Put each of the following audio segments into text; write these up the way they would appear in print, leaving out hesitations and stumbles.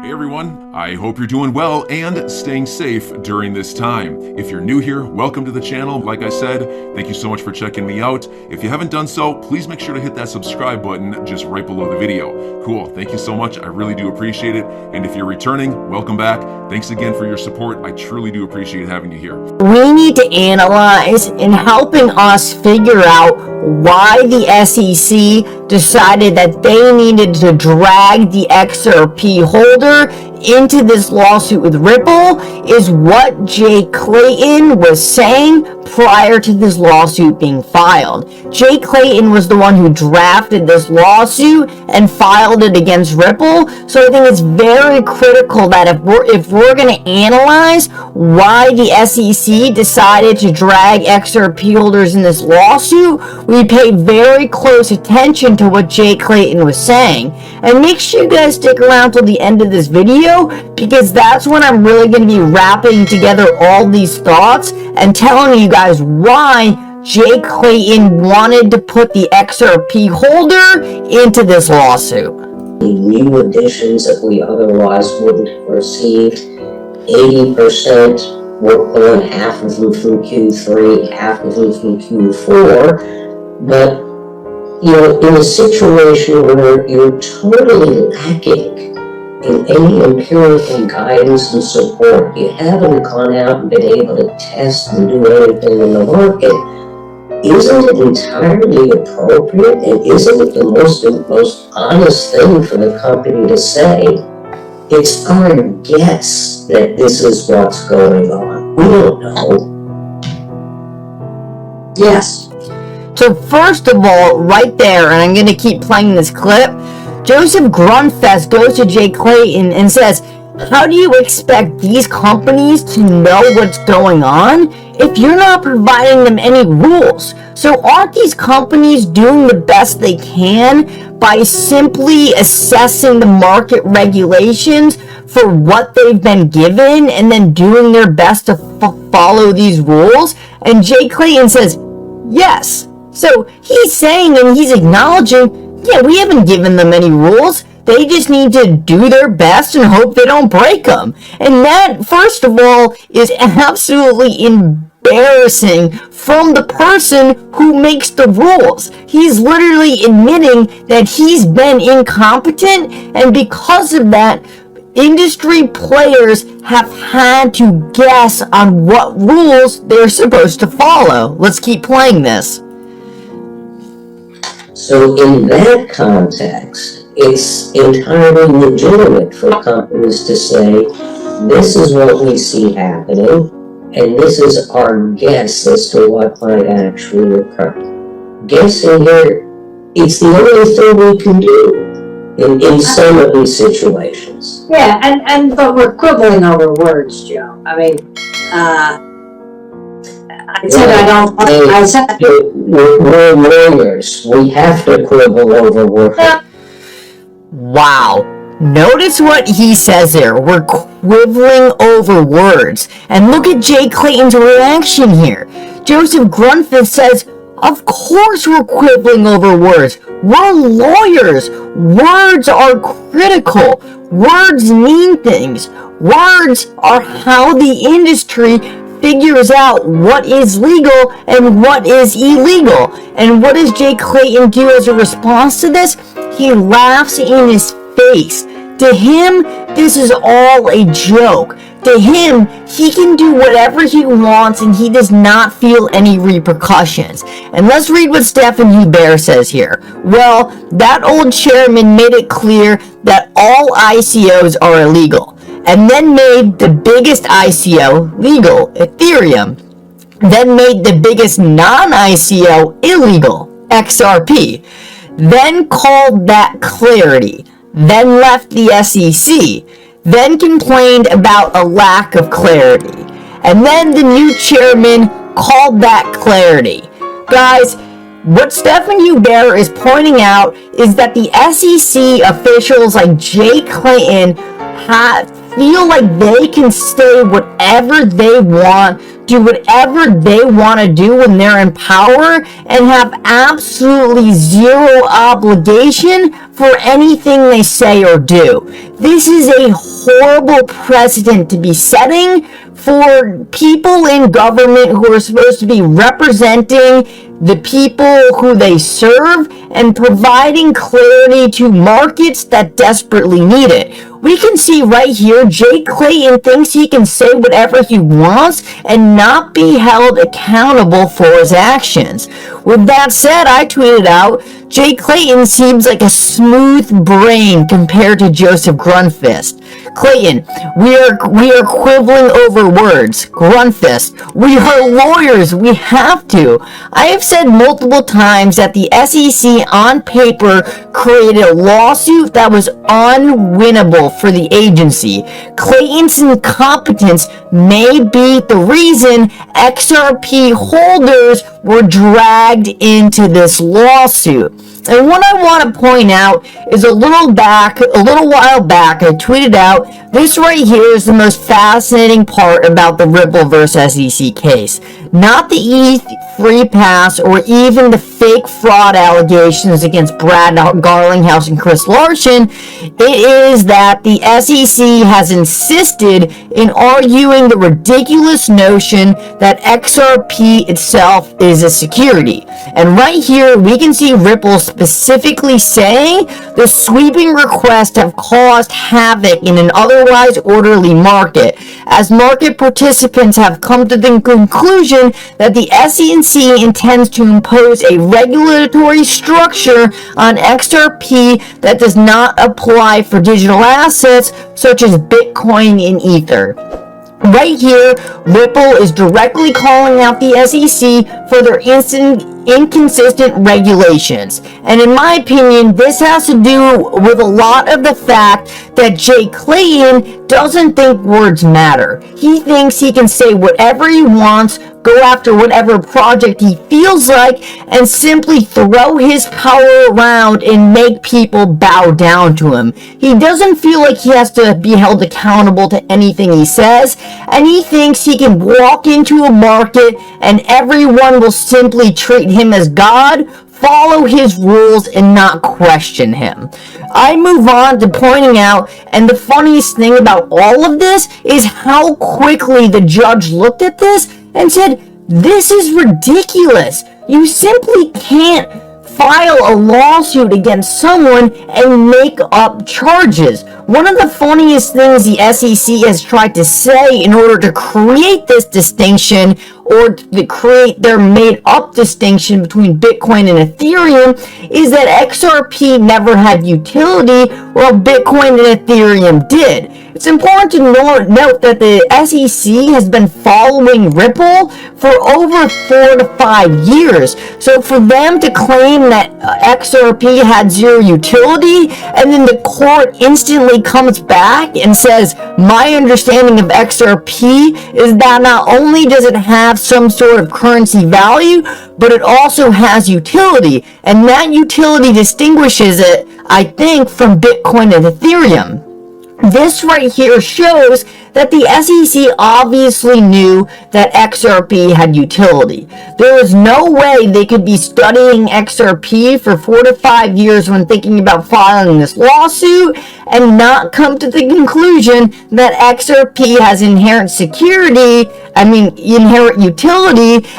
Hey everyone, I hope you're doing well and staying safe during this time. If you're new here, welcome to the channel. Like I said, thank you so much for checking me out. If you haven't done so, please make sure to hit that subscribe button just right below the video. Cool, thank you so much. I really do appreciate it. And if you're returning, welcome back. Thanks again for your support. I truly do appreciate having you here. We need to analyze in helping us figure out why the SEC decided that they needed to drag the XRP holder into this lawsuit with Ripple is what Jay Clayton was saying prior to this lawsuit being filed. Jay Clayton was the one who drafted this lawsuit and filed it against Ripple. So I think it's very critical that if we're going to analyze why the SEC decided to drag XRP holders in this lawsuit, we pay very close attention to what Jay Clayton was saying. And make sure you guys stick around till the end of this video, because that's when I'm really going to be wrapping together all these thoughts and telling you guys why Jay Clayton wanted to put the XRP holder into this lawsuit. The new additions that we otherwise wouldn't have received, 80% were pulling half of them from Q3, half of them from Q4, but you know, in a situation where you're totally lacking in any empirical guidance and support, you haven't gone out and been able to test and do anything in the market, isn't it entirely appropriate and isn't it the most honest thing for the company to say, it's our guess that this is what's going on? We don't know. Yes. So first of all, right there, and I'm going to keep playing this clip, Joseph Grunfest goes to Jay Clayton and says, how do you expect these companies to know what's going on if you're not providing them any rules? So aren't these companies doing the best they can by simply assessing the market regulations for what they've been given and then doing their best to follow these rules? And Jay Clayton says, yes. So he's saying and he's acknowledging, yeah, we haven't given them any rules. They just need to do their best and hope they don't break them. And that, first of all, is absolutely embarrassing from the person who makes the rules. He's literally admitting that he's been incompetent, and because of that, industry players have had to guess on what rules they're supposed to follow. Let's keep playing this. So in that context, it's entirely legitimate for companies to say, this is what we see happening, and this is our guess as to what might actually occur. Guessing here, it's the only thing we can do in some of these situations. Yeah, but we're quibbling over words, Joe. I mean, We're lawyers. We have to quibble over words. Wow. Notice what he says there. We're quibbling over words. And look at Jay Clayton's reaction here. Joseph Grunfist says, of course we're quibbling over words. We're lawyers. Words are critical. Words mean things. Words are how the industry figures out what is legal and what is illegal. And what does Jay Clayton do as a response to this? He laughs in his face. To him, this is all a joke. To him, he can do whatever he wants and he does not feel any repercussions. And let's read what Stephen Hubert says here. Well, that old chairman made it clear that all ICOs are illegal, and then made the biggest ICO legal, Ethereum, then made the biggest non-ICO illegal, XRP, then called that clarity, then left the SEC, then complained about a lack of clarity, and then the new chairman called that clarity. Guys, what Stephen Hubert is pointing out is that the SEC officials like Jay Clayton feel like they can say whatever they want do whatever they want to do when they're in power and have absolutely zero obligation for anything they say or do. This is a horrible precedent to be setting for people in government who are supposed to be representing the people who they serve and providing clarity to markets that desperately need it. We can see right here, Jay Clayton thinks he can say whatever he wants and not be held accountable for his actions. With that said, I tweeted out, Jay Clayton seems like a smooth brain compared to Joseph Grunfist. Clayton, we are quibbling over words. Grunfist, we are lawyers. We have to. I have said multiple times that the SEC on paper created a lawsuit that was unwinnable for the agency. Clayton's incompetence may be the reason XRP holders were dragged into this lawsuit. And what I want to point out is a little while back, I tweeted out, this right here is the most fascinating part about the Ripple vs. SEC case. Not the ETH free pass or even the fake fraud allegations against Brad Garlinghouse and Chris Larson. It is that the SEC has insisted in arguing the ridiculous notion that XRP itself is a security. And right here, we can see Ripple specifically saying the sweeping requests have caused havoc in an otherwise orderly market, as market participants have come to the conclusion that the SEC intends to impose a regulatory structure on XRP that does not apply for digital assets such as Bitcoin and Ether. Right here, Ripple is directly calling out the SEC for their inconsistent regulations. And in my opinion, this has to do with a lot of the fact that Jay Clayton doesn't think words matter. He thinks he can say whatever he wants, go after whatever project he feels like, and simply throw his power around and make people bow down to him. He doesn't feel like he has to be held accountable to anything he says, and he thinks he can walk into a market and everyone will simply treat him as God, follow his rules, and not question him. I move on to pointing out, and the funniest thing about all of this is how quickly the judge looked at this and said, this is ridiculous. You simply can't file a lawsuit against someone and make up charges. One of the funniest things the SEC has tried to say in order to create this distinction or to create their made-up distinction between Bitcoin and Ethereum is that XRP never had utility while Bitcoin and Ethereum did. It's important to note that the SEC has been following Ripple for over 4 to 5 years. So for them to claim that XRP had zero utility and then the court instantly comes back and says, my understanding of XRP is that not only does it have some sort of currency value, but it also has utility. And that utility distinguishes it, I think, from Bitcoin and Ethereum. This right here shows that the SEC obviously knew that XRP had utility. There was no way they could be studying XRP for 4 to 5 years when thinking about filing this lawsuit and not come to the conclusion that XRP has inherent utility,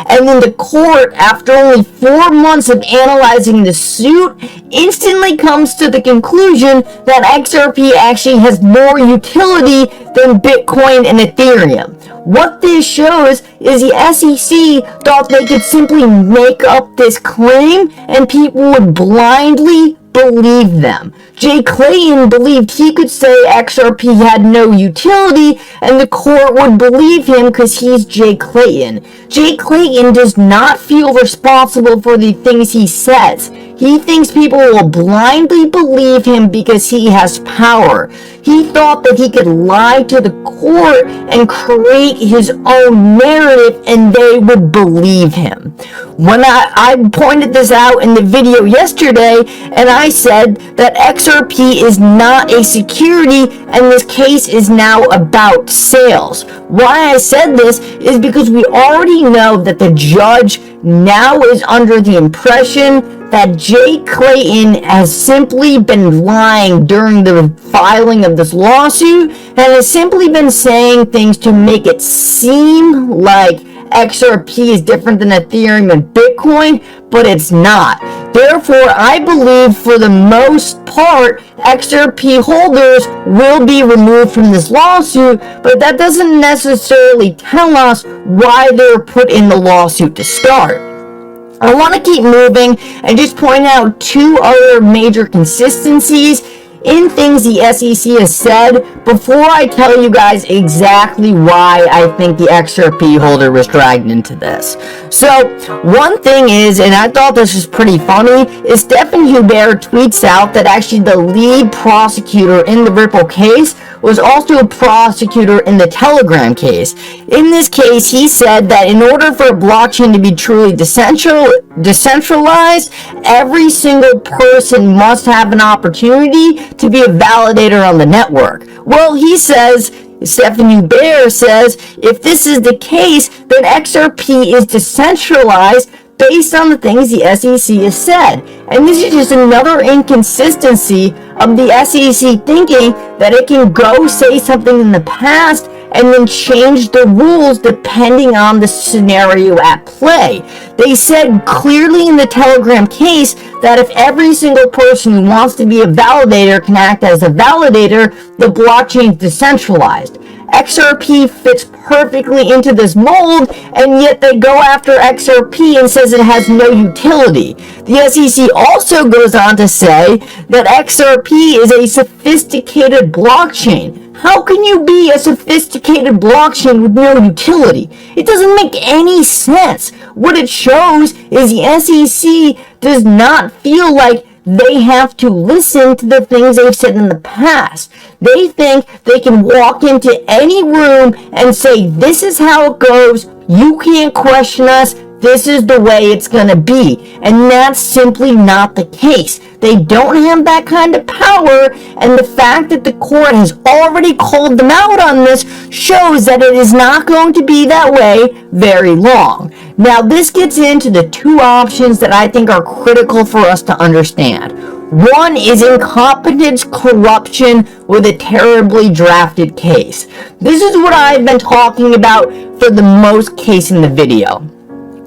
and then the court, after only 4 months of analyzing the suit, instantly comes to the conclusion that XRP actually has more utility than Bitcoin and Ethereum. What this shows is the SEC thought they could simply make up this claim and people would blindly believe them. Jay Clayton believed he could say XRP had no utility and the court would believe him because he's Jay Clayton. Jay Clayton does not feel responsible for the things he says. He thinks people will blindly believe him because he has power. He thought that he could lie to the court and create his own narrative and they would believe him. When I pointed this out in the video yesterday, and I said that XRP is not a security and this case is now about sales. Why I said this is because we already know that the judge now is under the impression that Jay Clayton has simply been lying during the filing of this lawsuit and has simply been saying things to make it seem like XRP is different than Ethereum and Bitcoin, but it's not. Therefore, I believe for the most part, XRP holders will be removed from this lawsuit, but that doesn't necessarily tell us why they were put in the lawsuit to start. I want to keep moving and just point out two other major consistencies in things the SEC has said before I tell you guys exactly why I think the XRP holder was dragged into this. So, one thing is, and I thought this was pretty funny, is Stephen Hubert tweets out that actually the lead prosecutor in the Ripple case was also a prosecutor in the Telegram case. In this case, he said that in order for a blockchain to be truly decentralized, every single person must have an opportunity to be a validator on the network. Well, he says, Stephen Hubert says, if this is the case, then XRP is decentralized based on the things the SEC has said. And this is just another inconsistency of the SEC thinking that it can go say something in the past and then change the rules depending on the scenario at play. They said clearly in the Telegram case that if every single person who wants to be a validator can act as a validator, the blockchain is decentralized. XRP fits perfectly into this mold, and yet they go after XRP and says it has no utility. The SEC also goes on to say that XRP is a sophisticated blockchain. How can you be a sophisticated blockchain with no utility? It doesn't make any sense. What it shows is the SEC does not feel like they have to listen to the things they've said in the past. They think they can walk into any room and say, this is how it goes, you can't question us, this is the way it's gonna be. And that's simply not the case. They don't have that kind of power, and the fact that the court has already called them out on this shows that it is not going to be that way very long. Now, this gets into the two options that I think are critical for us to understand. One is incompetence corruption with a terribly drafted case. This is what I've been talking about for the most case in the video.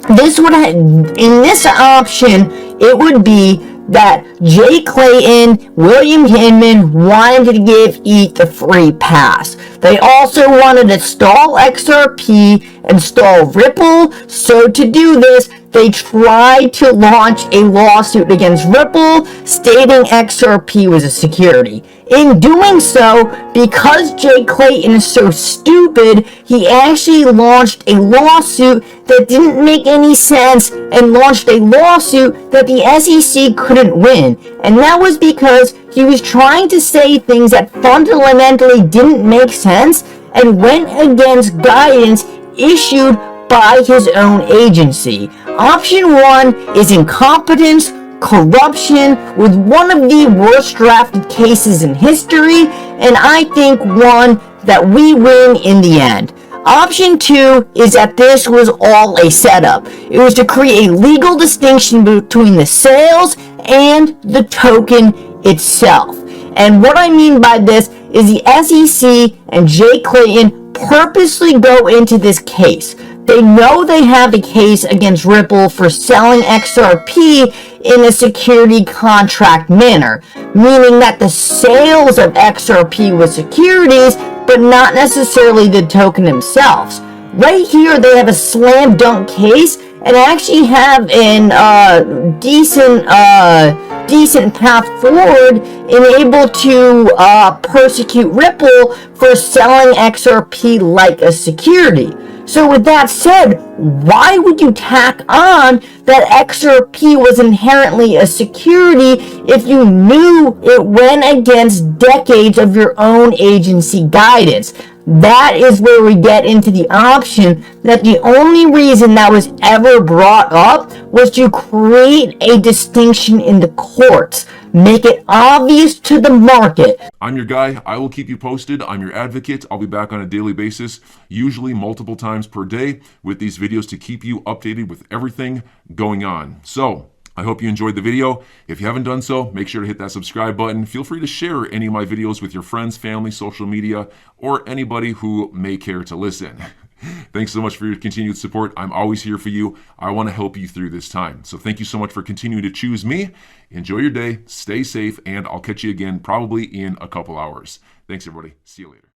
In this option, it would be that Jay Clayton, William Hinman wanted to give ETH a free pass. They also wanted to stall XRP and stall Ripple, so to do this, they tried to launch a lawsuit against Ripple stating XRP was a security. In doing so, because Jay Clayton is so stupid, he actually launched a lawsuit that didn't make any sense and launched a lawsuit that the SEC couldn't win. And that was because he was trying to say things that fundamentally didn't make sense and went against guidance issued by his own agency. Option one is incompetence, corruption with one of the worst drafted cases in history, and I think one that we win in the end. Option two is that this was all a setup. It was to create a legal distinction between the sales and the token itself. And what I mean by this is the SEC and Jay Clayton purposely go into this case. They know they have a case against Ripple for selling XRP in a security contract manner, meaning that the sales of XRP was securities, but not necessarily the token themselves. Right here, they have a slam dunk case and actually have a decent path forward in able to persecute Ripple for selling XRP like a security. So with that said, why would you tack on that XRP was inherently a security if you knew it went against decades of your own agency guidance? That is where we get into the option that the only reason that was ever brought up was to create a distinction in the courts, make it obvious to the market. I'm your guy. I will keep you posted. I'm your advocate. I'll be back on a daily basis, usually multiple times per day, with these videos to keep you updated with everything going on. So I hope you enjoyed the video. If you haven't done so, make sure to hit that subscribe button. Feel free to share any of my videos with your friends, family, social media, or anybody who may care to listen. Thanks so much for your continued support. I'm always here for you. I want to help you through this time. So thank you so much for continuing to choose me. Enjoy your day, stay safe, and I'll catch you again probably in a couple hours. Thanks, everybody. See you later.